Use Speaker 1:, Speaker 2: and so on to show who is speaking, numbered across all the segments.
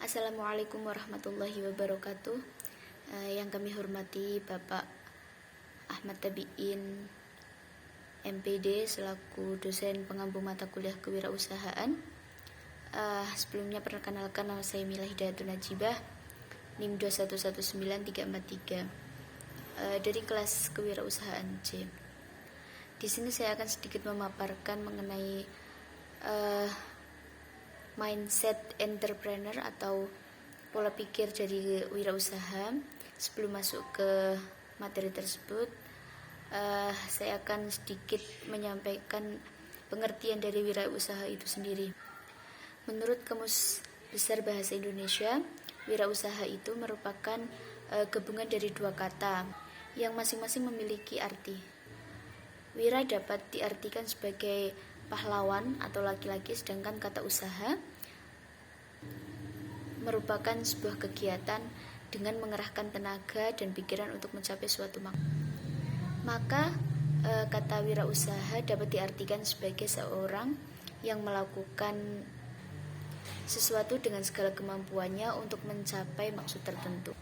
Speaker 1: Assalamualaikum warahmatullahi wabarakatuh. Yang kami hormati Bapak Ahmad Tabiin MPD selaku dosen pengampu mata kuliah kewirausahaan. Sebelumnya perkenalkan, nama saya Mila Hidayatun Najibah, NIM 2119343 dari kelas kewirausahaan C. Di sini saya akan sedikit memaparkan mengenai mindset entrepreneur atau pola pikir dari wirausaha. Sebelum masuk ke materi tersebut, saya akan sedikit menyampaikan pengertian dari wirausaha itu sendiri. Menurut Kamus Besar Bahasa Indonesia, wirausaha itu merupakan gabungan dari dua kata yang masing-masing memiliki arti. Wira dapat diartikan sebagai pahlawan atau laki-laki, sedangkan kata usaha merupakan sebuah kegiatan dengan mengerahkan tenaga dan pikiran untuk mencapai suatu maka kata wirausaha dapat diartikan sebagai seorang yang melakukan sesuatu dengan segala kemampuannya untuk mencapai maksud tertentu.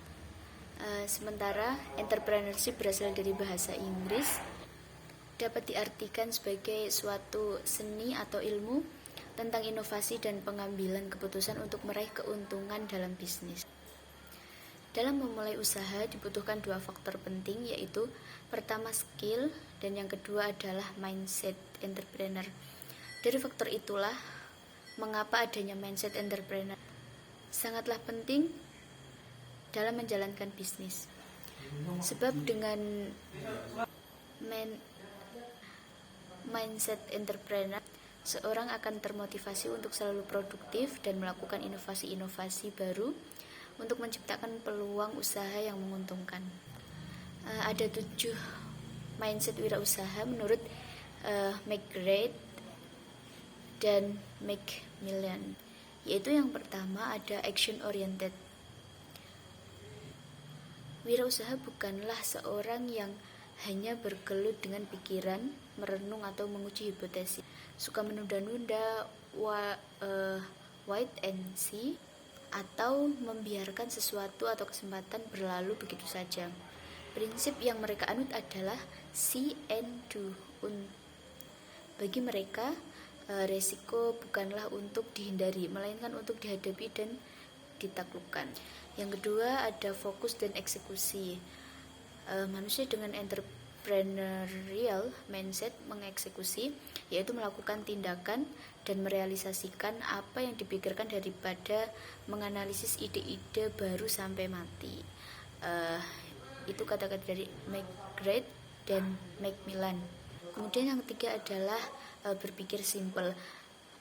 Speaker 1: Sementara entrepreneurship berasal dari bahasa Inggris, dapat diartikan sebagai suatu seni atau ilmu tentang inovasi dan pengambilan keputusan untuk meraih keuntungan dalam bisnis. Dalam memulai usaha dibutuhkan dua faktor penting, yaitu pertama skill dan yang kedua adalah mindset entrepreneur. Dari faktor itulah mengapa adanya mindset entrepreneur sangatlah penting dalam menjalankan bisnis. Sebab dengan mindset entrepreneur, seorang akan termotivasi untuk selalu produktif dan melakukan inovasi-inovasi baru untuk menciptakan peluang usaha yang menguntungkan. Ada 7 mindset wirausaha menurut McGrath dan Macmillan, yaitu yang pertama ada action oriented. Wirausaha bukanlah seorang yang hanya bergelut dengan pikiran, merenung atau menguji hipotesis, suka menunda-nunda, wait and see, atau membiarkan sesuatu atau kesempatan berlalu begitu saja. Prinsip yang mereka anut adalah see and do. Bagi mereka, resiko bukanlah untuk dihindari, melainkan untuk dihadapi dan ditaklukkan. Yang kedua ada fokus dan eksekusi. Manusia dengan entrepreneurial mindset mengeksekusi, yaitu melakukan tindakan dan merealisasikan apa yang dipikirkan daripada menganalisis ide-ide baru sampai mati. Itu kata-kata dari McGrath dan Macmillan. Kemudian yang ketiga adalah berpikir simpel.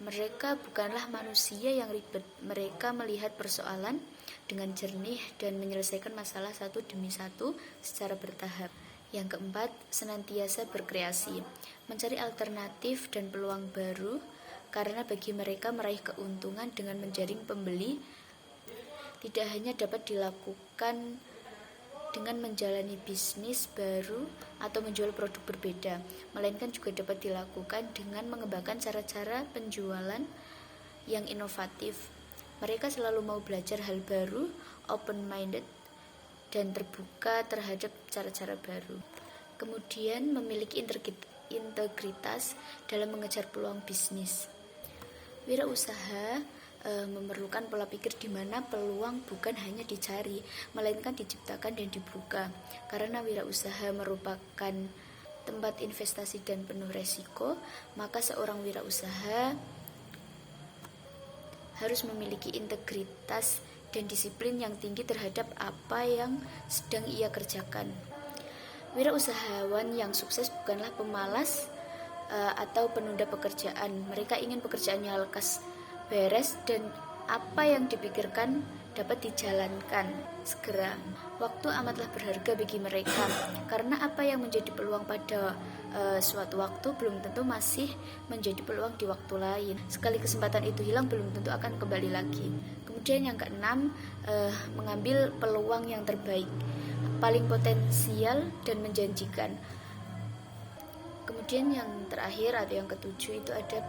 Speaker 1: Mereka bukanlah manusia yang ribet. Mereka melihat persoalan dengan jernih dan menyelesaikan masalah satu demi satu secara bertahap. Yang keempat, senantiasa berkreasi, mencari alternatif dan peluang baru, karena bagi mereka meraih keuntungan dengan menjaring pembeli tidak hanya dapat dilakukan dengan menjalani bisnis baru atau menjual produk berbeda, melainkan juga dapat dilakukan dengan mengembangkan cara-cara penjualan yang inovatif. Mereka selalu mau belajar hal baru, open-minded, dan terbuka terhadap cara-cara baru. Kemudian memiliki integritas dalam mengejar peluang bisnis. Wirausaha memerlukan pola pikir di mana peluang bukan hanya dicari, melainkan diciptakan dan dibuka. Karena wirausaha merupakan tempat investasi dan penuh resiko, maka seorang wirausaha harus memiliki integritas dan disiplin yang tinggi terhadap apa yang sedang ia kerjakan. Wirausahawan yang sukses bukanlah pemalas atau penunda pekerjaan. Mereka ingin pekerjaannya lekas beres dan apa yang dipikirkan dapat dijalankan segera. Waktu amatlah berharga bagi mereka, karena apa yang menjadi peluang pada suatu waktu belum tentu masih menjadi peluang di waktu lain. Sekali kesempatan itu hilang, belum tentu akan kembali lagi. Kemudian yang keenam, mengambil peluang yang terbaik, paling potensial dan menjanjikan. Kemudian yang terakhir atau yang ketujuh itu ada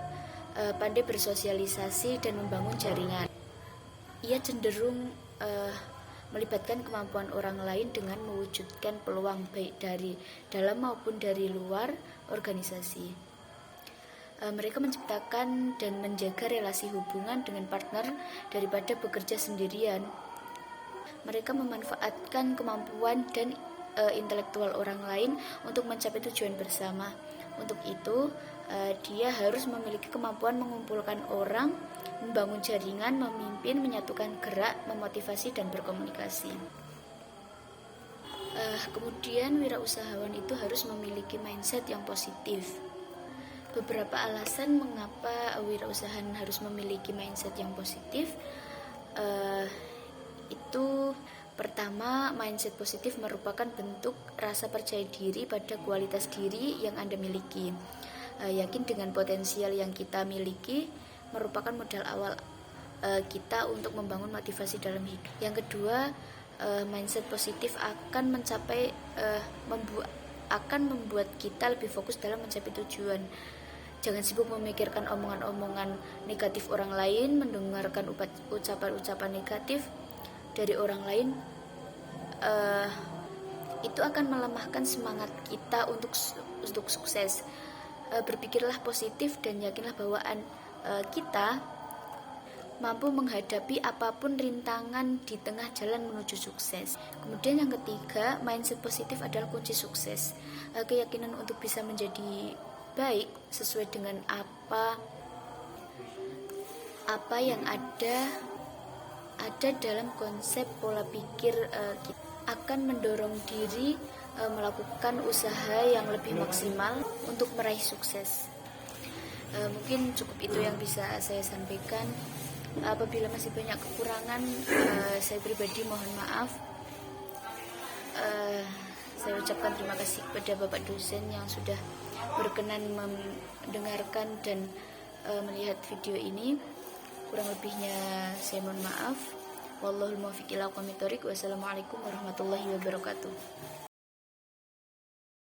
Speaker 1: pandai bersosialisasi dan membangun jaringan. ia cenderung melibatkan kemampuan orang lain dengan mewujudkan peluang baik dari dalam maupun dari luar organisasi. Mereka menciptakan dan menjaga relasi hubungan dengan partner daripada bekerja sendirian. Mereka memanfaatkan kemampuan dan intelektual orang lain untuk mencapai tujuan bersama. Untuk itu, dia harus memiliki kemampuan mengumpulkan orang, membangun jaringan, memimpin, menyatukan gerak, memotivasi, dan berkomunikasi. Kemudian, wirausahawan itu harus memiliki mindset yang positif. Beberapa alasan mengapa wirausahawan harus memiliki mindset yang positif. Itu pertama, mindset positif merupakan bentuk rasa percaya diri pada kualitas diri yang Anda miliki. Yakin dengan potensial yang kita miliki merupakan modal awal kita untuk membangun motivasi dalam hidup. Yang kedua, mindset positif akan membuat kita lebih fokus dalam mencapai tujuan. Jangan sibuk memikirkan omongan-omongan negatif orang lain, mendengarkan ucapan-ucapan negatif dari orang lain. Itu akan melemahkan semangat kita untuk sukses. Berpikirlah positif dan yakinlah bahwa kita mampu menghadapi apapun rintangan di tengah jalan menuju sukses. Kemudian yang ketiga, mindset positif adalah kunci sukses. Keyakinan untuk bisa menjadi baik sesuai dengan apa yang ada dalam konsep pola pikir kita akan mendorong diri melakukan usaha yang lebih maksimal untuk meraih sukses. Mungkin cukup itu yang bisa saya sampaikan. Apabila masih banyak kekurangan, saya pribadi mohon maaf. Saya ucapkan terima kasih kepada Bapak dosen yang sudah berkenan mendengarkan dan melihat video ini. Kurang lebihnya saya mohon maaf. Wallahul muwaffiq ila aqwamit thoriq. Wassalamualaikum warahmatullahi wabarakatuh.